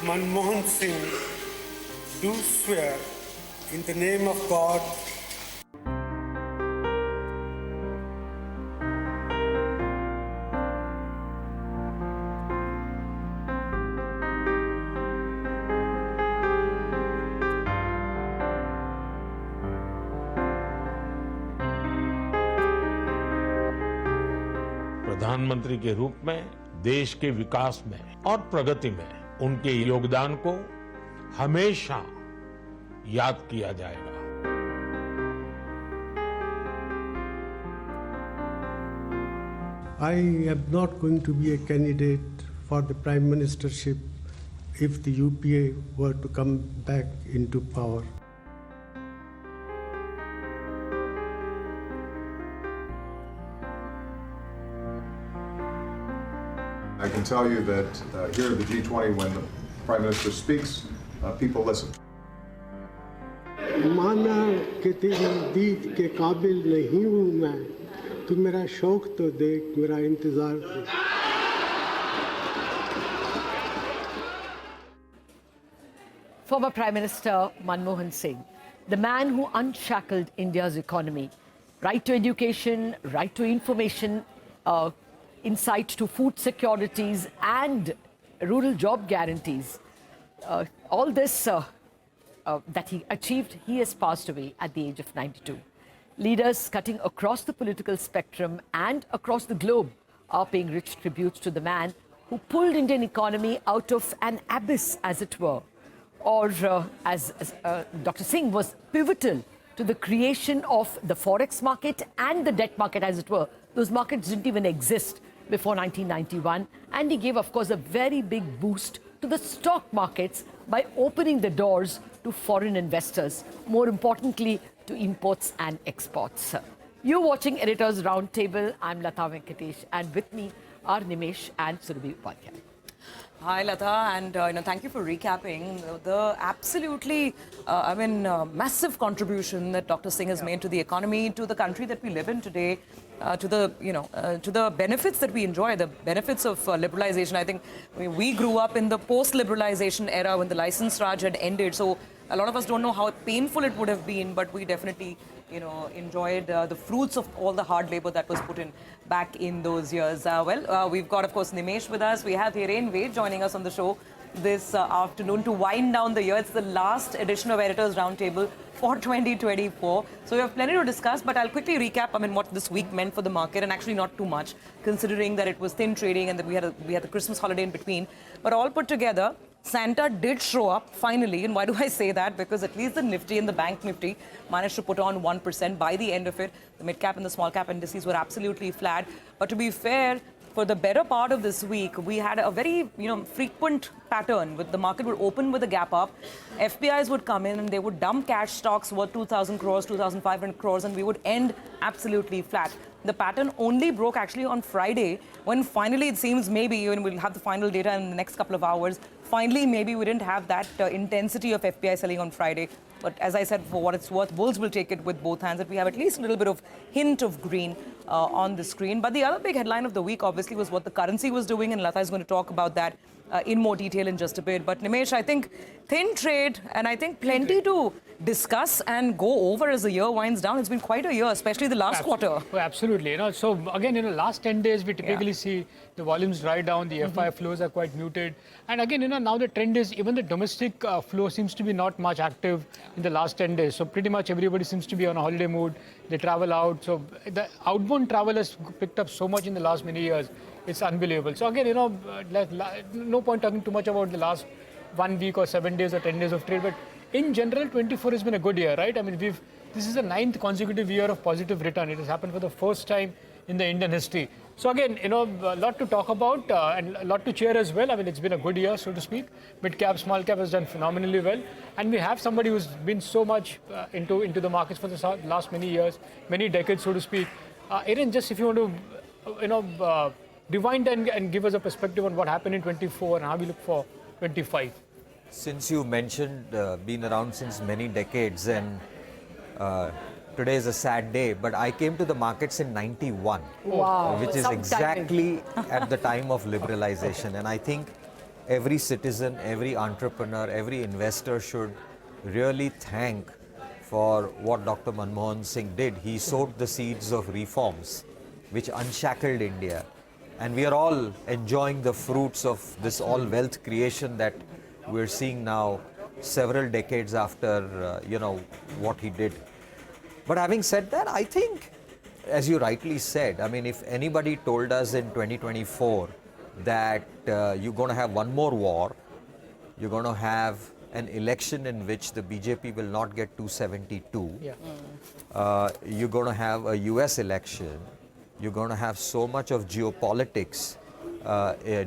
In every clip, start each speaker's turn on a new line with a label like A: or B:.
A: Manmohan Singh, do swear in the name of God
B: प्रधानमंत्री के रूप में देश के विकास में और प्रगति में उनके योगदान को हमेशा याद किया जाएगा।
C: I am not going to be a candidate for the Prime Ministership if the UPA were to come back into power.
D: I can tell you that here at the G20, when the Prime Minister speaks, people listen.
C: माना कि तेरी दीद के काबिल नहीं हूँ मैं, तू मेरा शौक तो देख, मेरा इंतजार देख।
E: Former Prime Minister Manmohan Singh, the man who unshackled India's economy, right to education, right to information, insight to food securities and rural job guarantees. All this that he achieved, he has passed away at the age of 92. Leaders cutting across the political spectrum and across the globe are paying rich tributes to the man who pulled Indian economy out of an abyss, as it were. Or as Dr. Singh was pivotal to the creation of the forex market and the debt market, as it were. Those markets didn't even exist before 1991. And he gave, of course, a very big boost to the stock markets by opening the doors to foreign investors, more importantly, to imports and exports. You're watching Editors Roundtable. I'm Lata Venkatesh, and with me are Nimesh and Rupee Weakness.
F: Hi, Lata, and thank you for recapping the absolutely, massive contribution that Dr. Singh has made to the economy, to the country that we live in today, to the benefits that we enjoy, the benefits of liberalization. I think we grew up in the post-liberalization era when the license Raj had ended, so a lot of us don't know how painful it would have been, but we definitely enjoyed the fruits of all the hard labor that was put in back in those years. We've got, of course, Nimesh with us. We have Hiren Ved joining us on the show this afternoon to wind down the year. It's the last edition of Editors Roundtable for 2024. So we have plenty to discuss, but I'll quickly recap, what this week meant for the market, and actually not too much, considering that it was thin trading and that we had the Christmas holiday in between. But all put together, Santa did show up finally, and why do I say that? Because at least the Nifty and the Bank Nifty managed to put on 1% by the end of it. The mid-cap and the small-cap indices were absolutely flat. But to be fair, for the better part of this week, we had a very frequent pattern with the market would open with a gap up. FPIs would come in and they would dump cash stocks worth 2,000 crores, 2,500 crores, and we would end absolutely flat. The pattern only broke actually on Friday, when finally it seems maybe, when we'll have the final data in the next couple of hours, finally maybe we didn't have that intensity of FPI selling on Friday. But as I said, for what it's worth, bulls will take it with both hands, that we have at least a little bit of hint of green on the screen. But the other big headline of the week, obviously, was what the currency was doing, and Lata is going to talk about that in more detail in just a bit. But Nimesh, I think thin trade, and I think plenty to discuss and go over as the year winds down. It's been quite a year, especially the last quarter.
G: Oh, absolutely. So again, last 10 days we typically see the volumes dry down, the FI flows are quite muted. And again, now the trend is even the domestic flow seems to be not much active in the last 10 days. So pretty much everybody seems to be on a holiday mood. They travel out. So the outbound travel has picked up so much in the last many years. It's unbelievable. So again, no point talking too much about the last 1 week or 7 days or 10 days of trade. But in general, 24 has been a good year, right? This is the 9th consecutive year of positive return. It has happened for the first time in the Indian history. So again, a lot to talk about and a lot to cheer as well. It's been a good year, so to speak. Mid-cap, small-cap has done phenomenally well. And we have somebody who's been so much into the markets for the last many years, many decades, so to speak. Hiren, just if you want to, rewind and give us a perspective on what happened in 24 and how we look for 25.
H: Since you mentioned been around since many decades, and today is a sad day, but I came to the markets in 91,
E: Wow.
H: which is exactly at the time of liberalization. And I think every citizen, every entrepreneur, every investor should really thank for what Dr. Manmohan Singh did. He sowed the seeds of reforms which unshackled India. And we are all enjoying the fruits of this all wealth creation that we're seeing now several decades after, what he did. But having said that, I think, as you rightly said, I mean, if anybody told us in 2024 that you're going to have one more war, you're going to have an election in which the BJP will not get 272, you're going to have a US election, you're going to have so much of geopolitics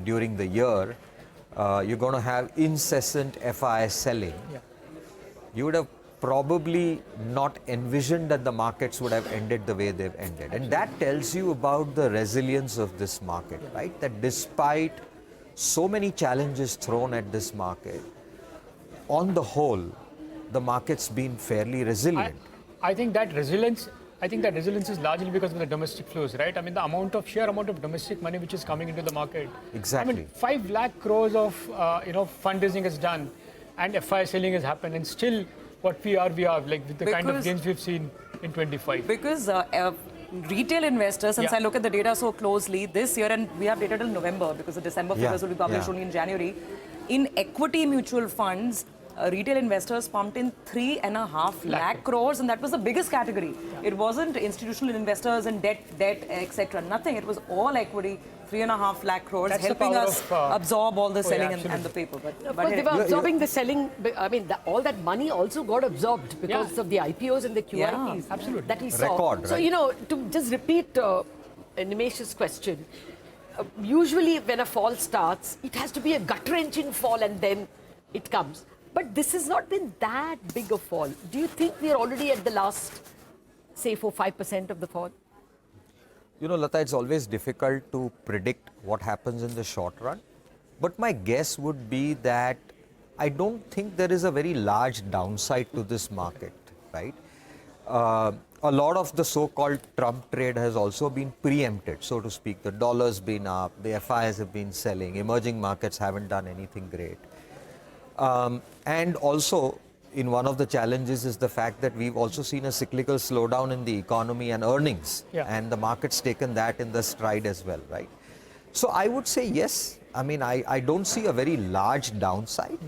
H: during the year, you're going to have incessant FI selling, you would have probably not envisioned that the markets would have ended the way they've ended. And that tells you about the resilience of this market, right? That despite so many challenges thrown at this market, on the whole, the market's been fairly resilient.
G: I think that resilience is largely because of the domestic flows, right? I mean, the sheer amount of domestic money which is coming into the market.
H: Exactly.
G: I mean, 5 lakh crores of fundraising is done, and FI selling has happened, and still what we are like with the kind of gains we've seen in 25.
F: Because retail investors, since I look at the data so closely this year, and we have data till November because the December figures will be published only in January. In equity mutual funds, retail investors pumped in 3.5 lakh crores, and that was the biggest category. It wasn't institutional investors and debt, etc. Nothing. It was all equity. 3.5 lakh crores, helping us absorb all the selling and the paper. But
E: of course, they were absorbing the selling. I mean, all that money also got absorbed because of the IPOs and the QIPs that we saw.
H: Record,
E: so, to just repeat Nimesh's question, usually when a fall starts, it has to be a gut-wrenching fall and then it comes. But this has not been that big a fall. Do you think we are already at the last, say, 4-5% of the fall?
H: Lata, it's always difficult to predict what happens in the short run. But my guess would be that I don't think there is a very large downside to this market, right? A lot of the so-called Trump trade has also been preempted, so to speak. The dollar's been up, the FIs have been selling, emerging markets haven't done anything great. And also, in one of the challenges is the fact that we've also seen a cyclical slowdown in the economy and earnings. And the market's taken that in the stride as well, right? So I would say yes. I mean, I don't see a very large downside.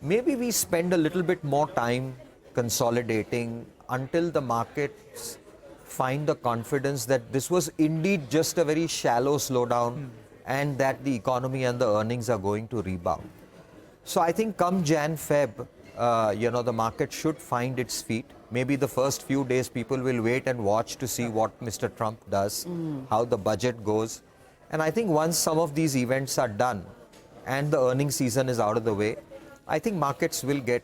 H: Maybe we spend a little bit more time consolidating until the markets find the confidence that this was indeed just a very shallow slowdown and that the economy and the earnings are going to rebound. So I think come Jan, Feb, the market should find its feet. Maybe the first few days people will wait and watch to see what Mr. Trump does, how the budget goes. And I think once some of these events are done and the earnings season is out of the way, I think markets will get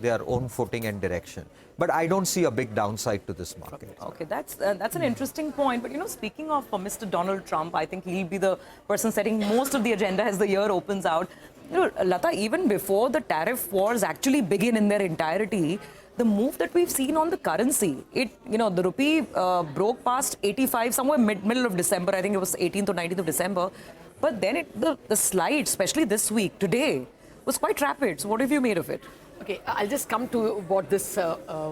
H: their own footing and direction. But I don't see a big downside to this market.
F: Okay, that's an interesting point. But, speaking of Mr. Donald Trump, I think he'll be the person setting most of the agenda as the year opens out. Lata, even before the tariff wars actually begin in their entirety, the move that we've seen on the currency, the rupee broke past 85 somewhere middle of December. I think it was 18th or 19th of December. But then the slide, especially this week, today, was quite rapid. So what have you made of it?
E: Okay, I'll just come to what this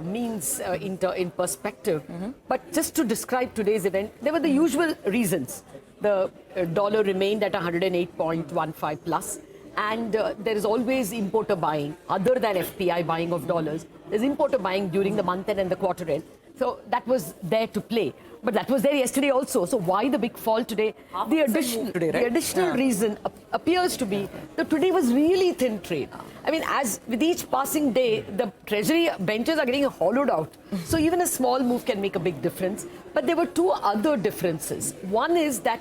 E: means in perspective. But just to describe today's event, there were the usual reasons. The dollar remained at 108.15 plus. And there is always importer buying, other than FPI buying of dollars. There's importer buying during the month end and the quarter end. So that was there to play. But that was there yesterday also. So why the big fall today? The additional reason appears to be that today was really thin trade. I mean, as with each passing day, the treasury benches are getting hollowed out. So even a small move can make a big difference. But there were two other differences. One is that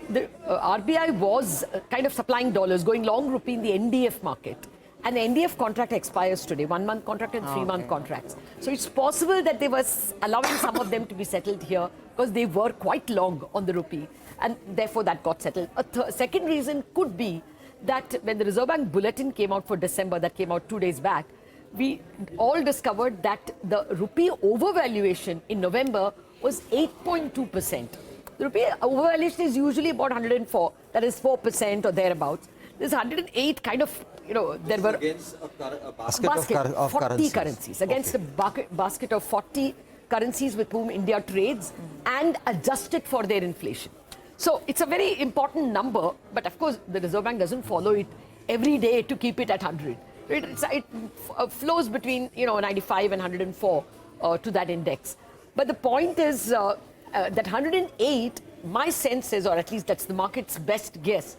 E: the RBI was kind of supplying dollars, going long rupee in the NDF market. And the NDF contract expires today, 1 month contract and 3 month contracts. So it's possible that they were allowing some of them to be settled here because they were quite long on the rupee. And therefore that got settled. A second reason could be that when the Reserve Bank bulletin came out for December, that came out 2 days back, we all discovered that the rupee overvaluation in November was 8.2%. The rupee overvaluation is usually about 104, that is 4% or thereabouts. this 108 kind of, there were
H: against a basket, of
E: 40 currencies against a basket of 40 currencies with whom India trades and adjusted for their inflation. So it's a very important number, but of course the Reserve Bank doesn't follow it every day to keep it at 100. It flows between 95 and 104 to that index. But the point is that 108, my sense is, or at least that's the market's best guess,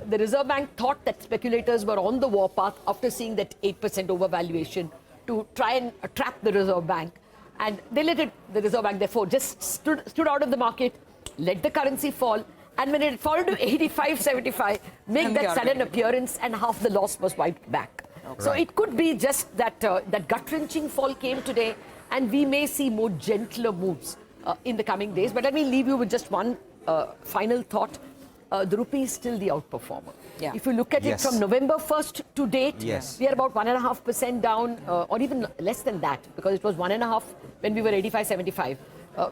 E: the Reserve Bank thought that speculators were on the warpath after seeing that 8% overvaluation to try and trap the Reserve Bank. And they let it, the Reserve Bank, therefore, just stood out of the market, let the currency fall, and when it fell to 85.75, make that sudden appearance, and half the loss was wiped back. Okay. So it could be just that that gut-wrenching fall came today, and we may see more gentler moves in the coming days. But let me leave you with just one final thought. The rupee is still the outperformer. Yeah. If you look at it from November 1st to date, we are about 1.5% down, or even less than that, because it was 1.5 when we were 85.75.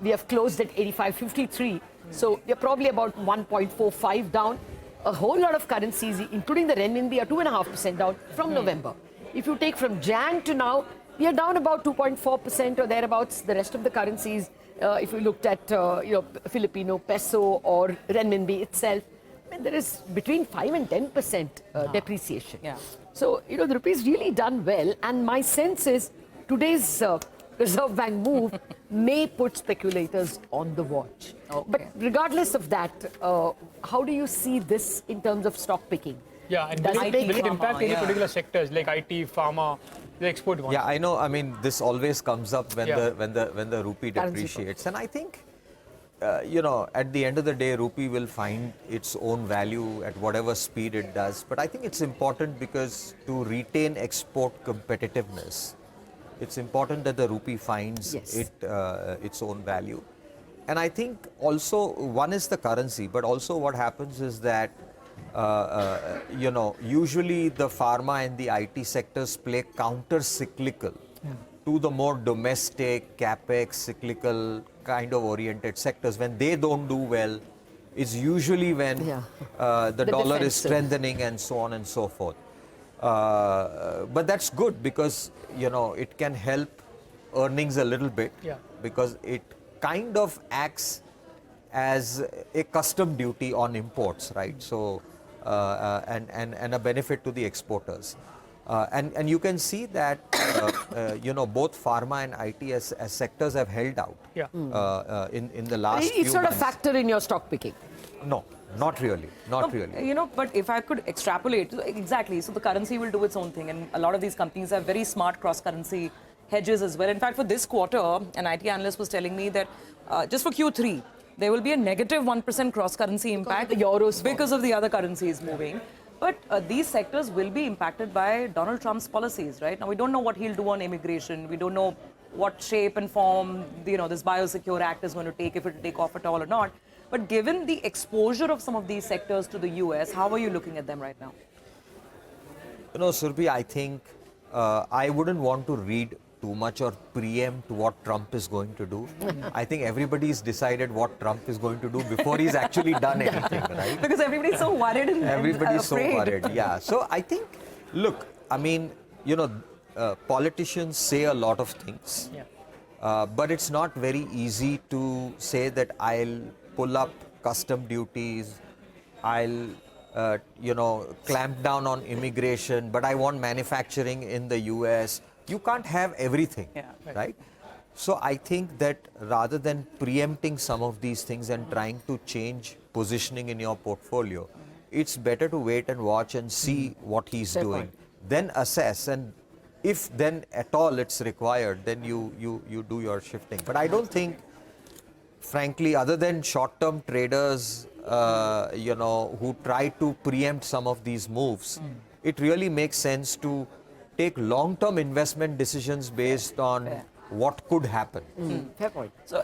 E: We have closed at 85.53. So we are probably about 1.45 down. A whole lot of currencies, including the renminbi, are 2.5% down from November. If you take from Jan to now, we are down about 2.4% or thereabouts. The rest of the currencies, if you looked at Filipino peso or renminbi itself, I mean, there is between 5 and 10% depreciation. Yeah. So the rupee is really done well, and my sense is today's Reserve Bank move may put speculators on the watch. Okay. But regardless of that, how do you see this in terms of stock picking?
G: Yeah, and will it impact any particular sectors like IT, pharma, the export ones?
H: Yeah, I know. I mean, this always comes up when the rupee depreciates, and I think at the end of the day, rupee will find its own value at whatever speed it does. But I think it's important because to retain export competitiveness, it's important that the rupee finds its own value. And I think also one is the currency, but also what happens is that usually the pharma and the IT sectors play counter-cyclical to the more domestic, capex, cyclical kind of oriented sectors. When they don't do well, it's usually when the dollar is strengthening and so on and so forth. But that's good because, it can help earnings a little bit because it kind of acts as a custom duty on imports, right? So, and a benefit to the exporters. And you can see that, both pharma and IT as sectors have held out in the last few months.
E: It's not a factor in your stock picking?
H: No. Not really, not really.
F: But if I could extrapolate, exactly, so the currency will do its own thing, and a lot of these companies have very smart cross-currency hedges as well. In fact, for this quarter, an IT analyst was telling me that just for Q3, there will be a negative 1% cross-currency impact because of the other currencies moving. But these sectors will be impacted by Donald Trump's policies, right? Now, we don't know what he'll do on immigration. We don't know what shape and form, this Biosecure Act is going to take, if it will take off at all or not. But given the exposure of some of these sectors to the US, how are you looking at them right now?
H: Surbhi, I think I wouldn't want to read too much or preempt what Trump is going to do. I think everybody's decided what Trump is going to do before he's actually done anything, right?
F: Because everybody's so worried and
H: everybody's so worried, yeah. So I think, look, I mean, politicians say a lot of things, but it's not very easy to say that I'll pull up custom duties, I'll clamp down on immigration, but I want manufacturing in the US. You can't have everything, right? So I think that rather than preempting some of these things and trying to change positioning in your portfolio, it's better to wait and watch and see what he's doing, then assess, and if then at all it's required, then you do your shifting. But I don't think, frankly, other than short-term traders, who try to preempt some of these moves, it really makes sense to take long-term investment decisions based on what could happen.
E: Fair point. So,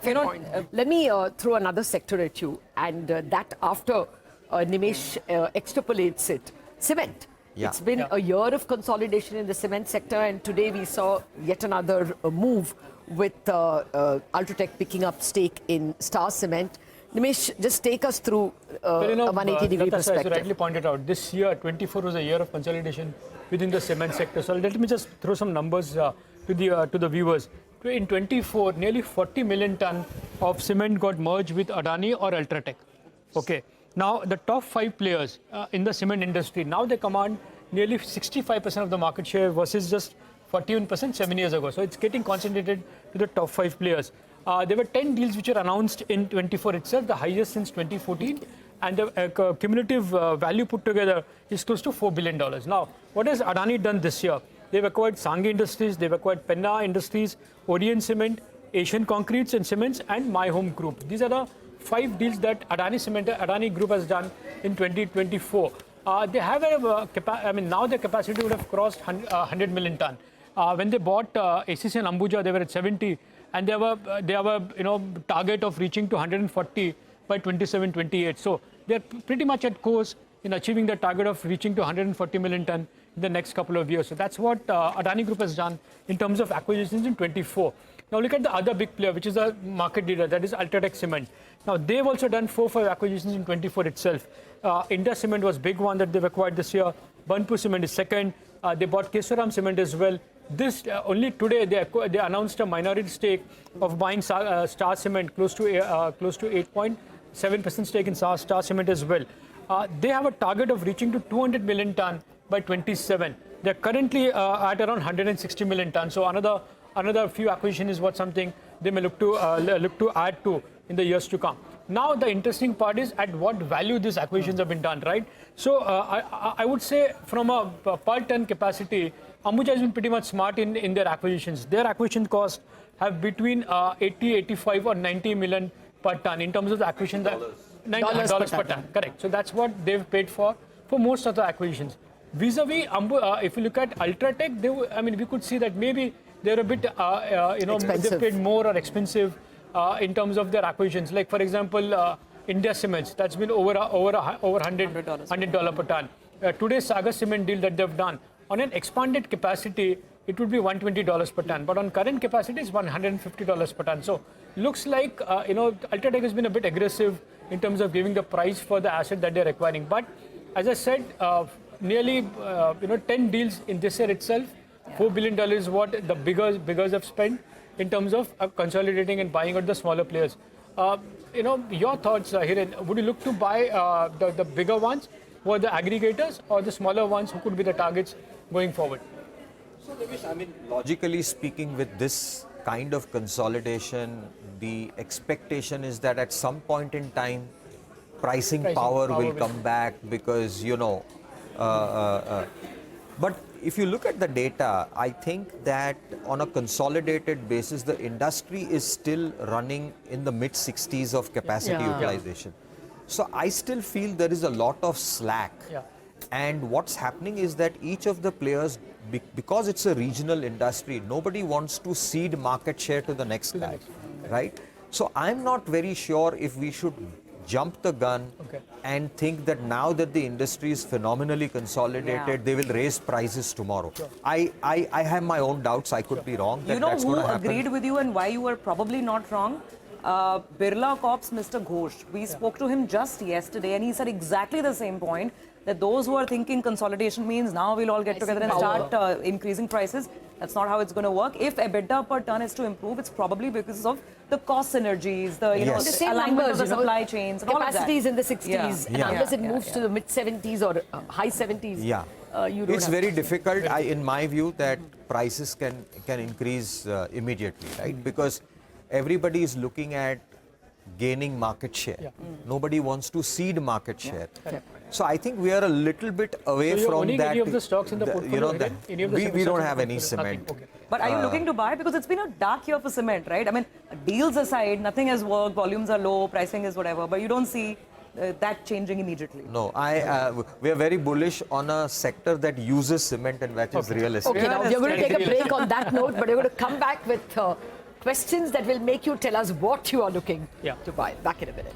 E: let me throw another sector at you, and that after Nimesh extrapolates it. Cement. It's been a year of consolidation in the cement sector, and today we saw yet another move with Ultratech picking up stake in Star Cement. Nimesh, just take us through
G: Well,
E: a 180 degree
G: Lata, as you
E: perspective.
G: rightly pointed out, this year, 24, was a year of consolidation within the cement sector. So let me just throw some numbers to the viewers. In 24, nearly 40 million ton of cement got merged with Adani or Ultratech. Okay. Now, the top 5 players in the cement industry, now they command nearly 65% of the market share versus just 41% 7 years ago. So it's getting concentrated to the top 5 players. There were 10 deals which were announced in 24 itself, the highest since 2014. And the cumulative value put together is close to $4 billion. Now, what has Adani done this year? They've acquired Sanghi Industries, they've acquired Penna Industries, Orient Cement, Asian Concretes and Cements, and My Home Group. These are the 5 deals that Adani Group has done in 2024. They have now their capacity would have crossed 100 million ton. When they bought ACC and Ambuja, they were at 70, and they have a target of reaching to 140 by 27-28. So they're pretty much at course in achieving the target of reaching to 140 million ton in the next couple of years. So that's what Adani Group has done in terms of acquisitions in 24. Now look at the other big player, which is a market leader, that is Ultratech Cement. Now they've also done 4-5 acquisitions in 24 itself. India Cement was big one that they've acquired this year. Burnpur Cement is second. They bought Kesoram Cement as well. This only today they announced a minority stake of buying Star Cement, close to 8.7% stake in Star Cement as well. They have a target of reaching to 200 million ton by 27. They're currently at around 160 million ton. So another few acquisition is something they may look to add to in the years to come. Now the interesting part is at what value these acquisitions have been done, right? So I would say from a per ton capacity, Ambuja has been pretty much smart in their acquisitions. Their acquisition costs have between 80, 85 or 90 million per ton in terms of the acquisition. $90 per ton. Correct. So that's what they've paid for most of the acquisitions. Vis-a-vis, if you look at Ultratech, we could see that maybe they're a bit, they've paid more or expensive in terms of their acquisitions. Like for example, India Cements, that's been over $100 per ton. Today's Sagar Cement deal that they've done, on an expanded capacity, it would be $120 per ton. But on current capacity, it's $150 per ton. So looks like, Ultratech has been a bit aggressive in terms of giving the price for the asset that they're acquiring. But as I said, nearly 10 deals in this year itself. $4 billion is what the biggers have spent in terms of consolidating and buying out the smaller players. Your thoughts, Hiren, would you look to buy the bigger ones, or the aggregators, or the smaller ones who could be the targets going forward?
H: So, Devesh, logically speaking, with this kind of consolidation, the expectation is that at some point in time, pricing power will come back because, but if you look at the data, I think that on a consolidated basis, the industry is still running in the mid-60s of capacity utilization. So I still feel there is a lot of slack. And what's happening is that each of the players, because it's a regional industry, nobody wants to cede market share to the next guy, right? So I'm not very sure if we should jump the gun and think that now that the industry is phenomenally consolidated, they will raise prices tomorrow. I have my own doubts. I could be wrong.
F: You know who agreed with you and why you were probably not wrong? Birla Corp's Mr. Ghosh. We spoke to him just yesterday and he said exactly the same point, that those who are thinking consolidation means now we'll all get together and start increasing prices. That's not how it's going to work. If EBITDA per ton is to improve, it's probably because of the cost synergies, the alignment of the supply chains, and all of that.
E: Capacities in the 60s, and unless it moves to the mid 70s or high 70s, you don't
H: it's very difficult, in my view, that prices can increase immediately, right? Because everybody is looking at gaining market share. Nobody wants to cede market share. So I think we are a little bit away from that.
G: Any of the stocks in the portfolio?
H: We don't have any cement.
F: But are you looking to buy? Because it's been a dark year for cement, right? Deals aside, nothing has worked, volumes are low, pricing is whatever, but you don't see that changing immediately.
H: No, we are very bullish on a sector that uses cement, and that is real estate.
E: Okay, now we're going to take a break on that note, but we're going to come back with questions that will make you tell us what you are looking to buy. Back in a minute.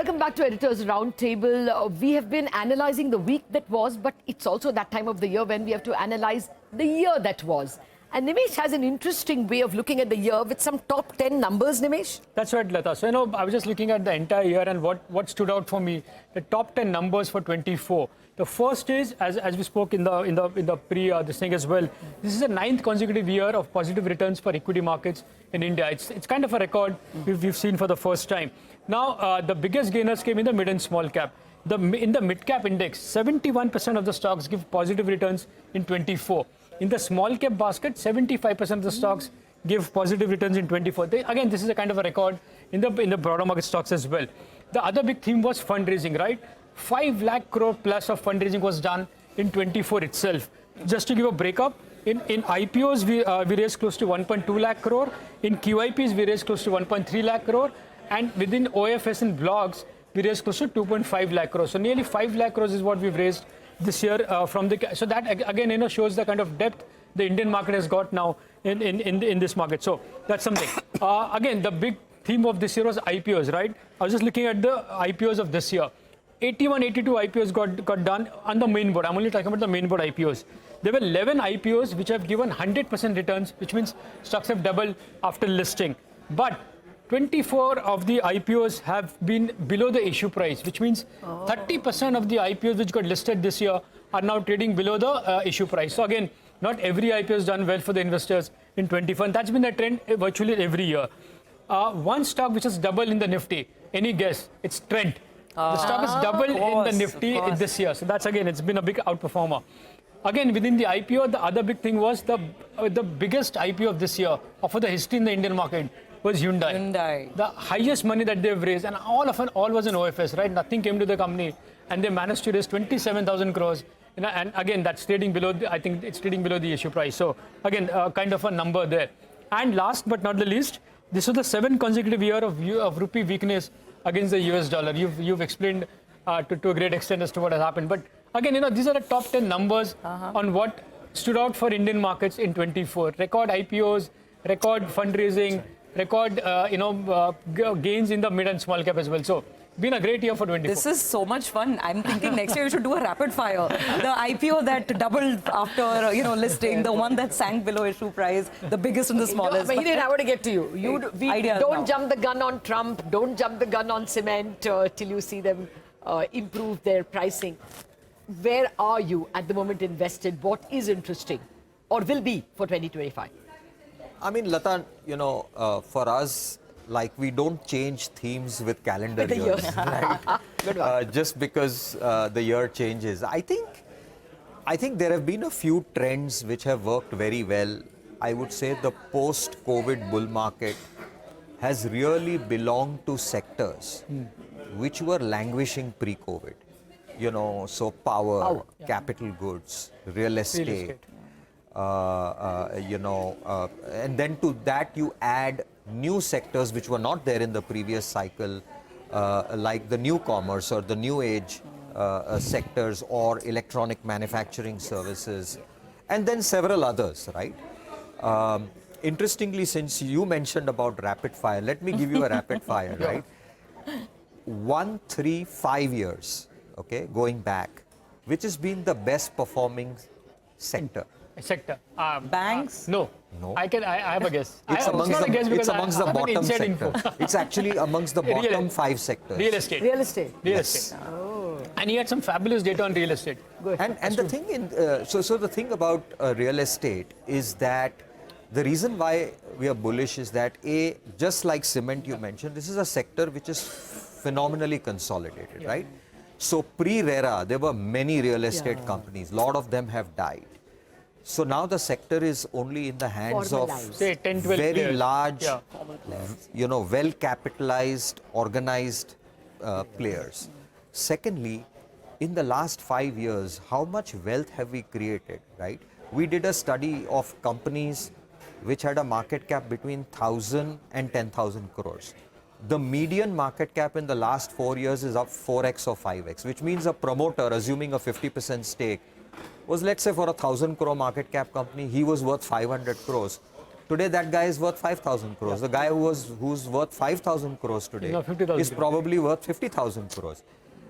E: welcome back to Editors Roundtable. We have been analysing the week that was, but it's also that time of the year when we have to analyse the year that was. And Nimesh has an interesting way of looking at the year with some top 10 numbers, Nimesh.
G: That's right, Lata. So, I was just looking at the entire year and what stood out for me, the top 10 numbers for 24. The first is, as we spoke in the this thing as well, this is the 9th consecutive year of positive returns for equity markets in India. It's kind of a record we've seen for the first time. Now, the biggest gainers came in the mid and small cap. In the mid cap index, 71% of the stocks give positive returns in 24. In the small cap basket, 75% of the stocks give positive returns in 24. Again, this is a kind of a record in the broader market stocks as well. The other big theme was fundraising, right? 5 lakh crore plus of fundraising was done in 24 itself. Just to give a breakup, in IPOs, we raised close to 1.2 lakh crore. In QIPs, we raised close to 1.3 lakh crore. And within OFS and blogs, we raised close to 2.5 lakh crore. So nearly 5 lakh crores is what we've raised this year from the. So that again, shows the kind of depth the Indian market has got now in this market. So that's something. Again, the big theme of this year was IPOs, right? I was just looking at the IPOs of this year. 81, 82 IPOs got done on the main board. I'm only talking about the main board IPOs. There were 11 IPOs which have given 100% returns, which means stocks have doubled after listing. But 24 of the IPOs have been below the issue price, which means 30% of the IPOs which got listed this year are now trading below the issue price. So again, not every IPO has done well for the investors in 24. And that's been a trend virtually every year. One stock which has doubled in the Nifty, any guess? It's Trent. The stock has doubled in the Nifty this year. So that's again, it's been a big outperformer. Again, within the IPO, the other big thing was the biggest IPO of this year, or for the history in the Indian market, was Hyundai. The highest money that they've raised, and all was in OFS, right? Nothing came to the company, and they managed to raise 27,000 crores. And again, that's trading below. I think it's trading below the issue price. So again, kind of a number there. And last but not the least, this was the 7th consecutive year of rupee weakness against the US dollar. You've explained to a great extent as to what has happened. But again, these are the top 10 numbers on what stood out for Indian markets in 24. Record IPOs, record fundraising, record gains in the mid and small cap as well. So been a great year for 24.
F: This is so much fun. I'm thinking next year we should do a rapid fire. The IPO that doubled after listing, the one that sank below issue price, the biggest and the smallest.
E: Hiren, I want to get to you. Don't jump the gun on Trump. Don't jump the gun on cement till you see them improve their pricing. Where are you at the moment invested? What is interesting or will be for 2025?
H: I mean, Lata, for us, like we don't change themes with calendar years, right? Just because the year changes. I think there have been a few trends which have worked very well. I would say the post-COVID bull market has really belonged to sectors which were languishing pre-COVID. So power, capital goods, real estate. And then to that you add new sectors which were not there in the previous cycle, like the new commerce or the new age sectors or electronic manufacturing services, and then several others, right? Interestingly, since you mentioned about rapid fire, let me give you a rapid fire, right? 1, 3, 5 years, okay, going back, which has been the best performing sector?
F: Banks?
G: No. I have a guess.
H: It's amongst the bottom sector. It's actually amongst the bottom 5 sectors.
G: Real estate.
H: Yes.
G: Oh. And he had some fabulous data on real estate.
H: And the thing the thing about real estate is that the reason why we are bullish is that just like cement you mentioned, this is a sector which is phenomenally consolidated, right? So pre-RERA, there were many real estate companies. A lot of them have died. So now the sector is only in the hands of
G: say 10, 12
H: very
G: players.
H: large, well-capitalized, organized players. Secondly, in the last 5 years, how much wealth have we created, right? We did a study of companies which had a market cap between 1,000 and 10,000 crores. The median market cap in the last 4 years is up 4x or 5x, which means a promoter, assuming a 50% stake, was, let's say, for a 1,000 crore market cap company, he was worth 500 crores. Today that guy is worth 5,000 crores. The guy who's worth 5,000 crores today
G: now 50,000
H: is probably worth 50,000 crores.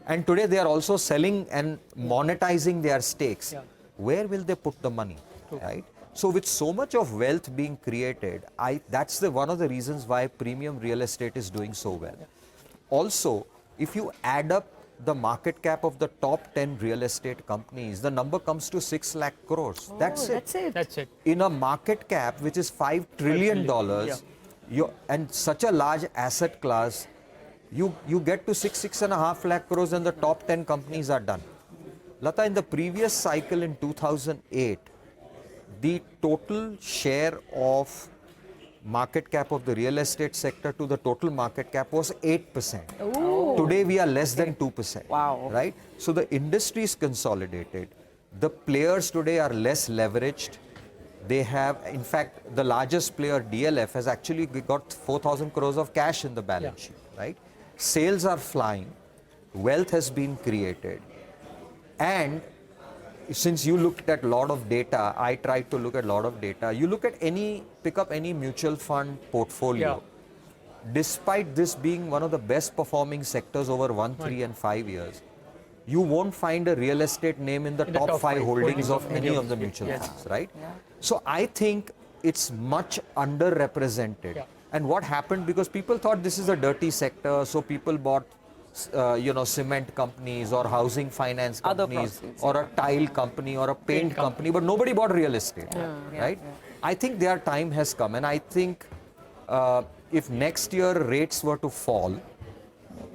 H: And today they are also selling and monetizing their stakes. Where will they put the money, right? So with so much of wealth being created, that's one of the reasons why premium real estate is doing so well. Also, if you add up the market cap of the top 10 real estate companies, the number comes to 6 lakh crores. That's it.
G: That's it.
H: In a market cap which is $5 trillion, and such a large asset class, you get to 6.5 lakh crores and the top 10 companies are done. Lata, in the previous cycle in 2008, the total share of market cap of the real estate sector to the total market cap was 8%.
E: Ooh.
H: Today we are less than 2%.
F: Wow.
H: Right? So the industry is consolidated. The players today are less leveraged. They have, in fact, the largest player, DLF, has actually got 4,000 crores of cash in the balance sheet. Right? Sales are flying. Wealth has been created. And since you looked at a lot of data, I tried to look at a lot of data. You look at pick up any mutual fund portfolio. Despite this being one of the best performing sectors over 1, 3 and 5 years, you won't find a real estate name in the top 5 holdings of any of the mutual funds, right? So I think it's much underrepresented. And what happened, because people thought this is a dirty sector, so people bought cement companies or housing finance companies or a tile company or a paint company, but nobody bought real estate, right? I think their time has come, and I think if next year rates were to fall,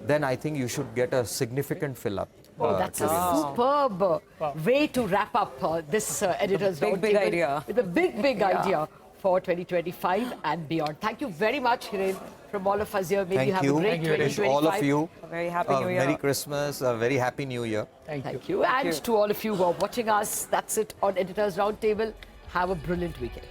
H: then I think you should get a significant fill-up.
E: Oh, that's a superb way to wrap up this Editors Roundtable.
F: Big idea.
E: With a big idea for 2025 and beyond. Thank you very much, Hiren, from all of us here. Maybe you have a great 2025.
H: All of you.
F: Very happy New Year.
H: Merry Christmas, a very happy New Year.
E: Thank you. And to all of you who are watching us, that's it on Editors Roundtable. Have a brilliant weekend.